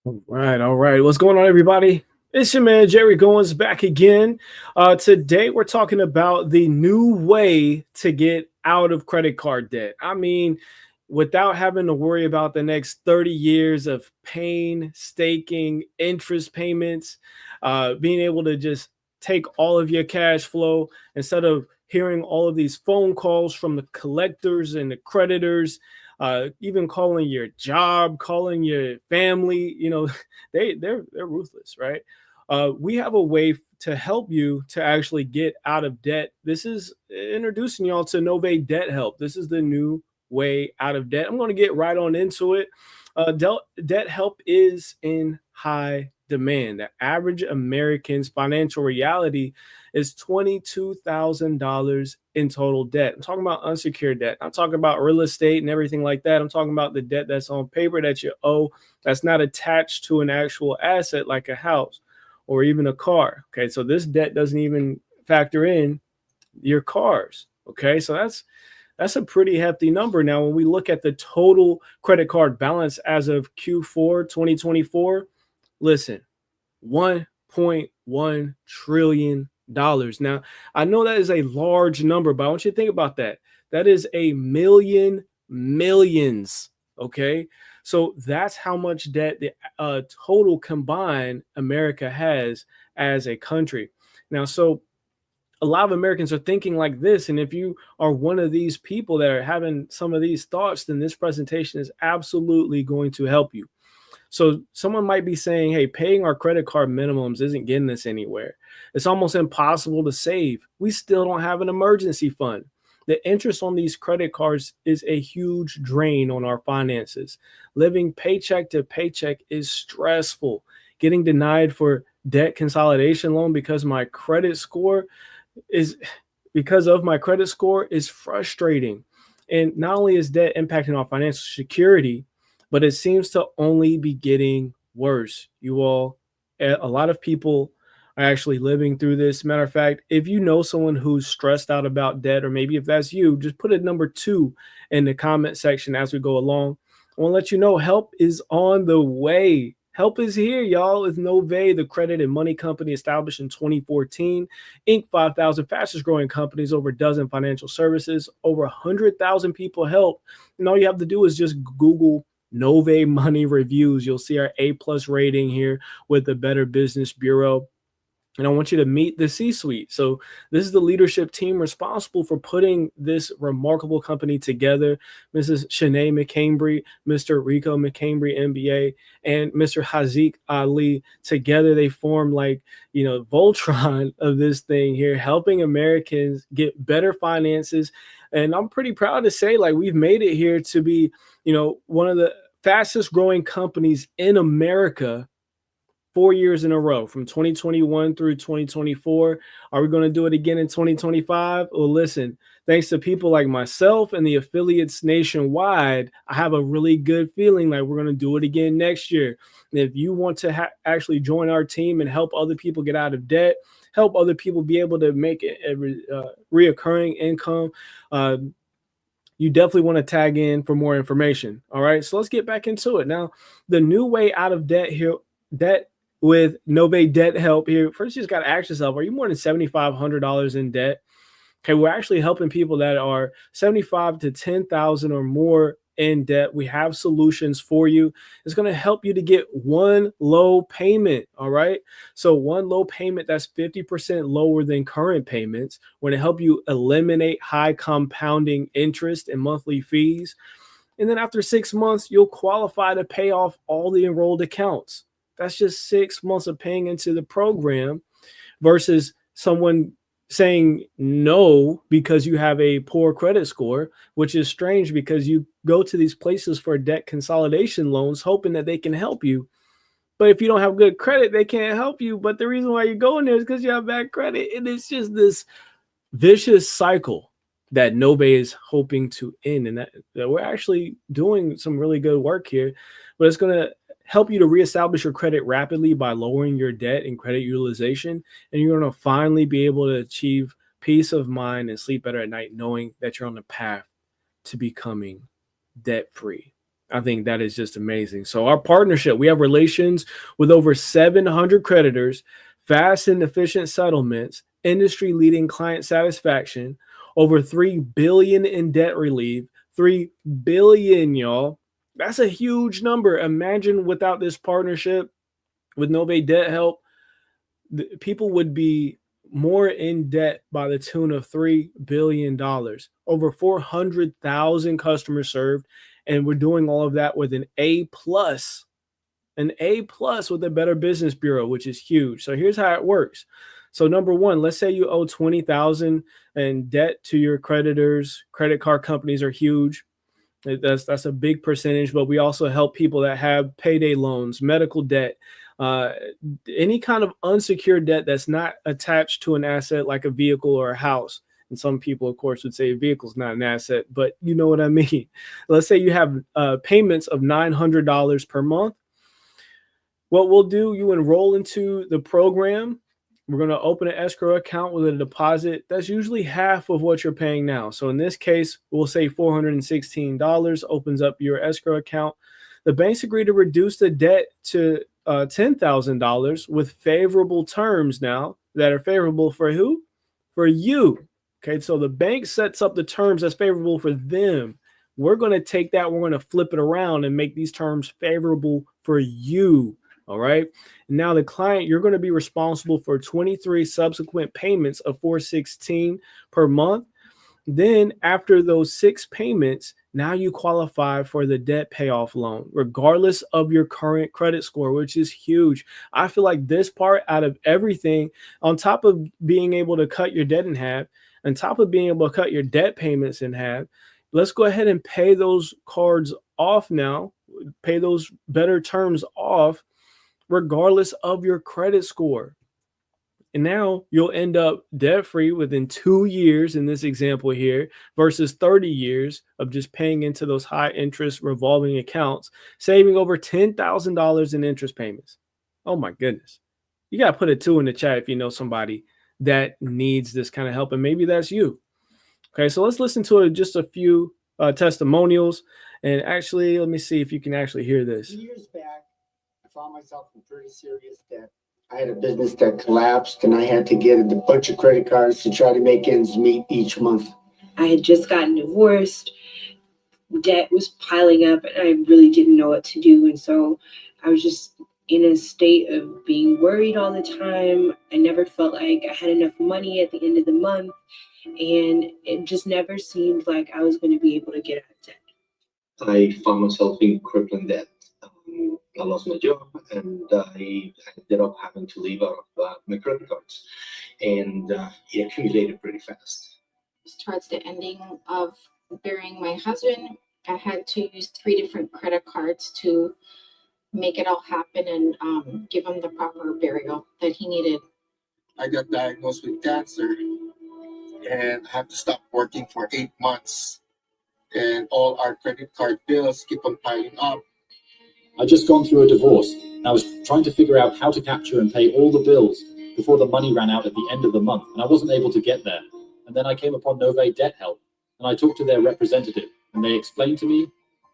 All right, all right. What's going on, everybody? It's your man Jerry Goins back again. Today we're talking about the new way to get out of credit card debt. I mean, without having to worry about the next 30 years of painstaking interest payments, being able to just take all of your cash flow instead of hearing all of these phone calls from the collectors and the creditors, even calling your job, calling your family. They're ruthless, right? We have a way to help you to actually get out of debt. This is introducing y'all to Novae Debt Help. This is the new way out of debt. I'm going to get right on into it. Debt help is in high demand. The average American's financial reality is $22,000 in total debt. I'm talking about unsecured debt. I'm talking about real estate and everything like that. I'm talking about the debt that's on paper that you owe, that's not attached to an actual asset like a house or even a car. Okay, so this debt doesn't even factor in your cars. Okay, so that's a pretty hefty number. Now, when we look at the total credit card balance as of Q4 2024, listen, $1.1 trillion. Now, I know that is a large number, but I want you to think about that. That is a million millions. Okay. So that's how much debt the total combined America has as a country. Now, so a lot of Americans are thinking like this. And if you are one of these people that are having some of these thoughts, then this presentation is absolutely going to help you. So someone might be saying, hey, paying our credit card minimums isn't getting us anywhere. It's almost impossible to save. We still don't have an emergency fund. The interest on these credit cards is a huge drain on our finances. Living paycheck to paycheck is stressful. Getting denied for debt consolidation loan is because of my credit score is frustrating. And not only is debt impacting our financial security, but it seems to only be getting worse. You all, a lot of people are actually living through this. Matter of fact, if you know someone who's stressed out about debt, or maybe if that's you, just put a number 2 in the comment section as we go along. I want to let you know help is on the way. Help is here, y'all. With Novae, the credit and money company established in 2014, Inc. 5,000 fastest growing companies, over a dozen financial services, over 100,000 people helped. And all you have to do is just Google Novae Money Reviews. You'll see our A+ rating here with the Better Business Bureau. And I want you to meet the C-suite. So this is the leadership team responsible for putting this remarkable company together. Mrs. Shanae McCambry, Mr. Rico McCambry, MBA, and Mr. Haziq Ali. Together, they form Voltron of this thing here, helping Americans get better finances. And I'm pretty proud to say, we've made it here to be, one of the fastest growing companies in America 4 years in a row, from 2021 through 2024. Are we going to do it again in 2025? Well, listen, thanks to people like myself and the affiliates nationwide, I have a really good feeling like we're going to do it again next year. And if you want to actually join our team and help other people get out of debt, help other people be able to make a reoccurring income, you definitely want to tag in for more information. All right, so let's get back into it. Now, the new way out of debt here, debt with Novae Debt Help here. First, you just got to ask yourself, are you more than $7,500 in debt? Okay, we're actually helping people that are 75 to 10,000 or more in debt. We have solutions for you. It's going to help you to get one low payment. All right. So one low payment that's 50% lower than current payments. We're going to help you eliminate high compounding interest and monthly fees. And then after 6 months, you'll qualify to pay off all the enrolled accounts. That's just 6 months of paying into the program versus someone saying no because you have a poor credit score, which is strange because you go to these places for debt consolidation loans hoping that they can help you. But if you don't have good credit, they can't help you. But the reason why you're going there is because you have bad credit. And it's just this vicious cycle that Novae is hoping to end. And that we're actually doing some really good work here, but it's going to help you to reestablish your credit rapidly by lowering your debt and credit utilization. And you're going to finally be able to achieve peace of mind and sleep better at night, knowing that you're on the path to becoming debt free. I think that is just amazing. So our partnership, we have relations with over 700 creditors, fast and efficient settlements, industry leading client satisfaction, over 3 billion in debt relief, 3 billion, y'all. That's a huge number. Imagine without this partnership with Novae Debt Help, people would be more in debt by the tune of $3 billion, over 400,000 customers served, and we're doing all of that with an A plus with a Better Business Bureau, which is huge. So here's how it works. So number one, let's say you owe 20,000 in debt to your creditors. Credit card companies are huge. That's a big percentage, but we also help people that have payday loans, medical debt, uh, any kind of unsecured debt that's not attached to an asset like a vehicle or a house. And some people, of course, would say a vehicle is not an asset, but you know what I mean. Let's say you have payments of $900 per month. What we'll do, you enroll into the program. We're going to open an escrow account with a deposit that's usually half of what you're paying now. So in this case, we'll say $416 opens up your escrow account. The banks agree to reduce the debt to $10,000 with favorable terms now that are favorable for who? For you. Okay, so the bank sets up the terms that's favorable for them. We're going to take that, we're going to flip it around and make these terms favorable for you. All right. Now the client, you're going to be responsible for 23 subsequent payments of $416 per month. Then after those 6 payments, now you qualify for the debt payoff loan, regardless of your current credit score, which is huge. I feel like this part out of everything, on top of being able to cut your debt in half, on top of being able to cut your debt payments in half, let's go ahead and pay those cards off now, pay those better terms off, regardless of your credit score. And now you'll end up debt free within 2 years in this example here versus 30 years of just paying into those high interest revolving accounts, saving over $10,000 in interest payments. Oh my goodness. You got to put a 2 in the chat if you know somebody that needs this kind of help. And maybe that's you. Okay, so let's listen to just a few testimonials. And actually, let me see if you can actually hear this. Years back, I found myself in pretty serious debt. I had a business that collapsed, and I had to get a bunch of credit cards to try to make ends meet each month. I had just gotten divorced. Debt was piling up, and I really didn't know what to do. And so I was just in a state of being worried all the time. I never felt like I had enough money at the end of the month, and it just never seemed like I was going to be able to get out of debt. I found myself in crippling debt. I lost my job, and I ended up having to leave out of my credit cards, and it accumulated pretty fast. Towards the ending of burying my husband, I had to use 3 different credit cards to make it all happen and give him the proper burial that he needed. I got diagnosed with cancer, and I had to stop working for 8 months, and all our credit card bills keep on piling up. I'd just gone through a divorce, and I was trying to figure out how to capture and pay all the bills before the money ran out at the end of the month, and I wasn't able to get there. And then I came upon Novae Debt Help, and I talked to their representative, and they explained to me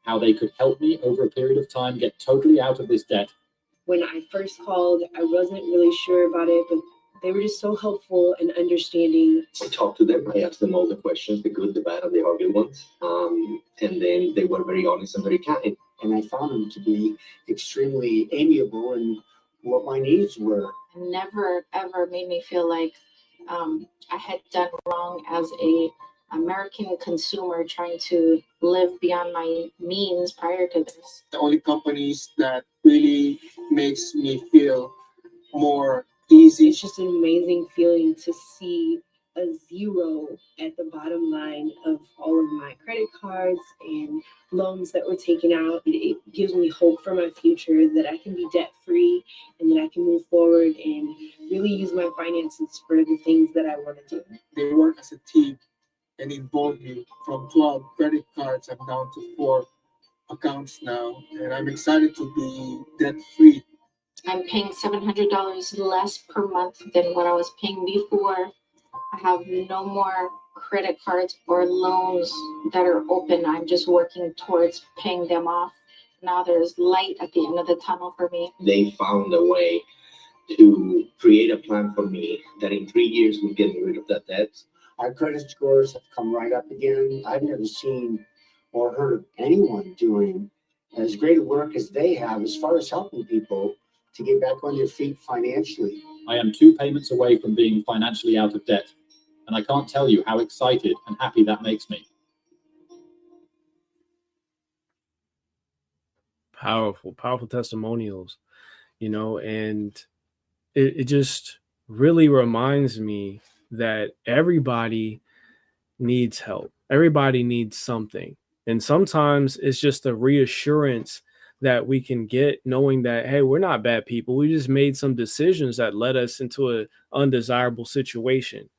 how they could help me over a period of time get totally out of this debt. When I first called, I wasn't really sure about it, but they were just so helpful and understanding. I talked to them, I asked them all the questions, the good, the bad, and the ugly ones. And then they were very honest and very kind. And I found them to be extremely amiable in what my needs were. Never, ever made me feel like I had done wrong as a American consumer trying to live beyond my means prior to this. The only companies that really makes me feel more easy. It's just an amazing feeling to see a 0 at the bottom line of all of my credit cards and loans that were taken out. It gives me hope for my future that I can be debt free and that I can move forward and really use my finances for the things that I want to do. They work as a team and involve me. From 12 credit cards, I'm down to 4 accounts now, and I'm excited to be debt free. I'm paying $700 less per month than what I was paying before. I have no more credit cards or loans that are open. I'm just working towards paying them off. now there's light at the end of the tunnel for me. They found a way to create a plan for me that in 3 years would get me rid of that debt. Our credit scores have come right up again. I've never seen or heard of anyone doing as great work as they have as far as helping people to get back on their feet financially. I am 2 payments away from being financially out of debt, and I can't tell you how excited and happy that makes me. Powerful testimonials, and it just really reminds me that everybody needs help. Everybody needs something. And sometimes it's just a reassurance that we can get knowing that, hey, we're not bad people. We just made some decisions that led us into an undesirable situation.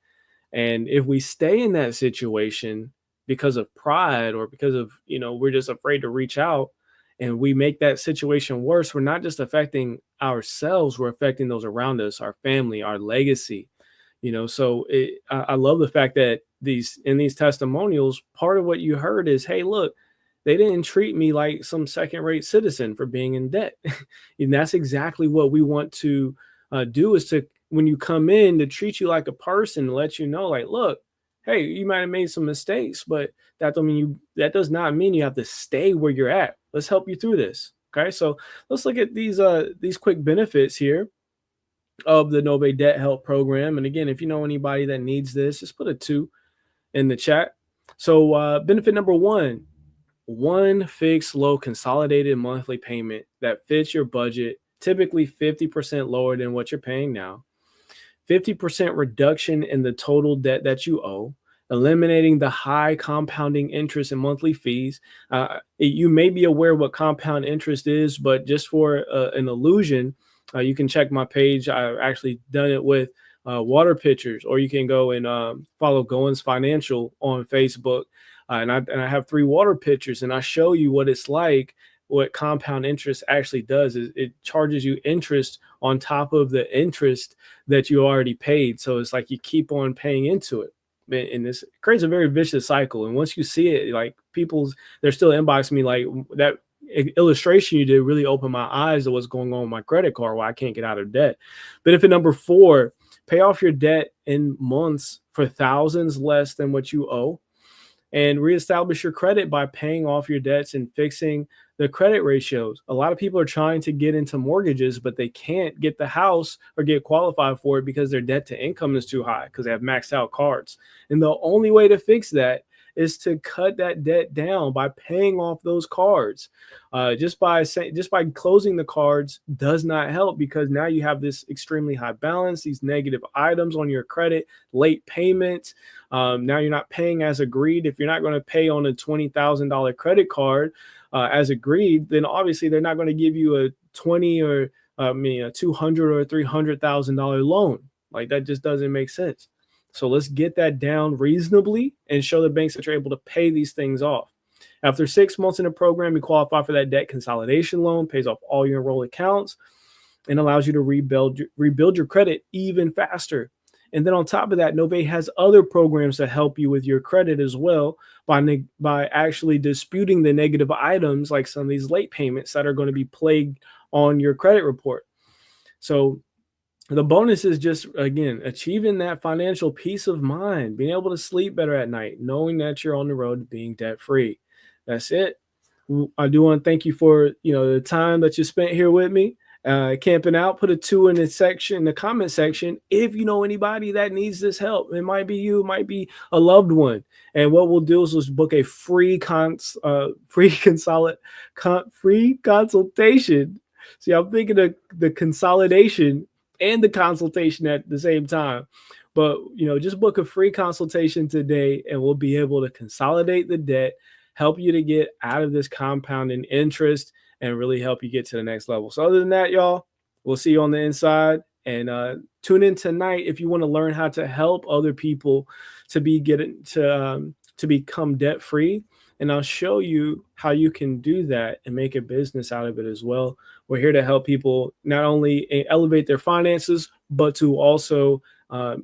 And if we stay in that situation because of pride or because of, we're just afraid to reach out and we make that situation worse, we're not just affecting ourselves, we're affecting those around us, our family, our legacy. So I love the fact that in these testimonials, part of what you heard is, hey, look, they didn't treat me like some second-rate citizen for being in debt. And that's exactly what we want to do, is to, when you come in, to treat you like a person and let you know, like, look, hey, you might have made some mistakes, but that does not mean you have to stay where you're at. Let's help you through this. Okay, so let's look at these quick benefits here of the Novae Debt Help Program. And again, if you know anybody that needs this, just put a 2 in the chat. So benefit number 1 fixed low consolidated monthly payment that fits your budget, typically 50% lower than what you're paying now. 50% reduction in the total debt that you owe, eliminating the high compounding interest and monthly fees. You may be aware what compound interest is, but just for an illusion, you can check my page. I've actually done it with water pitchers, or you can go and follow Goins Financial on Facebook. And I have 3 water pitchers, and I show you what it's like. What compound interest actually does is it charges you interest on top of the interest that you already paid. So it's like you keep on paying into it. And this creates a very vicious cycle. And once you see it, like they're still inboxing me like, that illustration you did really opened my eyes to what's going on with my credit card, why I can't get out of debt. Benefit number 4, pay off your debt in months for thousands less than what you owe, and reestablish your credit by paying off your debts and fixing the credit ratios. A lot of people are trying to get into mortgages, but they can't get the house or get qualified for it because their debt to income is too high because they have maxed out cards. And the only way to fix that is to cut that debt down by paying off those cards. Just by closing the cards does not help, because now you have this extremely high balance, these negative items on your credit, late payments. Now you're not paying as agreed. If you're not going to pay on a $20,000 credit card as agreed, then obviously they're not going to give you a $20,000 or a $200,000 or $300,000 loan. Like, that just doesn't make sense. So let's get that down reasonably and show the banks that you're able to pay these things off. After 6 months in the program, you qualify for that debt consolidation loan, pays off all your enrolled accounts, and allows you to rebuild your credit even faster. And then on top of that, Novae has other programs to help you with your credit as well by actually disputing the negative items, like some of these late payments that are going to be plagued on your credit report. So the bonus is just, again, achieving that financial peace of mind, being able to sleep better at night, knowing that you're on the road to being debt-free. That's it. I do want to thank you for the time that you spent here with me, camping out. Put a 2 in the comment section if you know anybody that needs this help. It might be you, it might be a loved one. And what we'll do is let's book a free consultation. See, I'm thinking of the consolidation and the consultation at the same time. But, just book a free consultation today, and we'll be able to consolidate the debt, help you to get out of this compounding interest, and really help you get to the next level. So other than that, y'all, we'll see you on the inside. And tune in tonight if you want to learn how to help other people to become debt free. And I'll show you how you can do that and make a business out of it as well. We're here to help people not only elevate their finances, but to also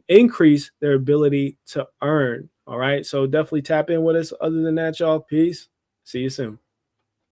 increase their ability to earn. All right. So definitely tap in with us. Other than that, y'all, peace. See you soon.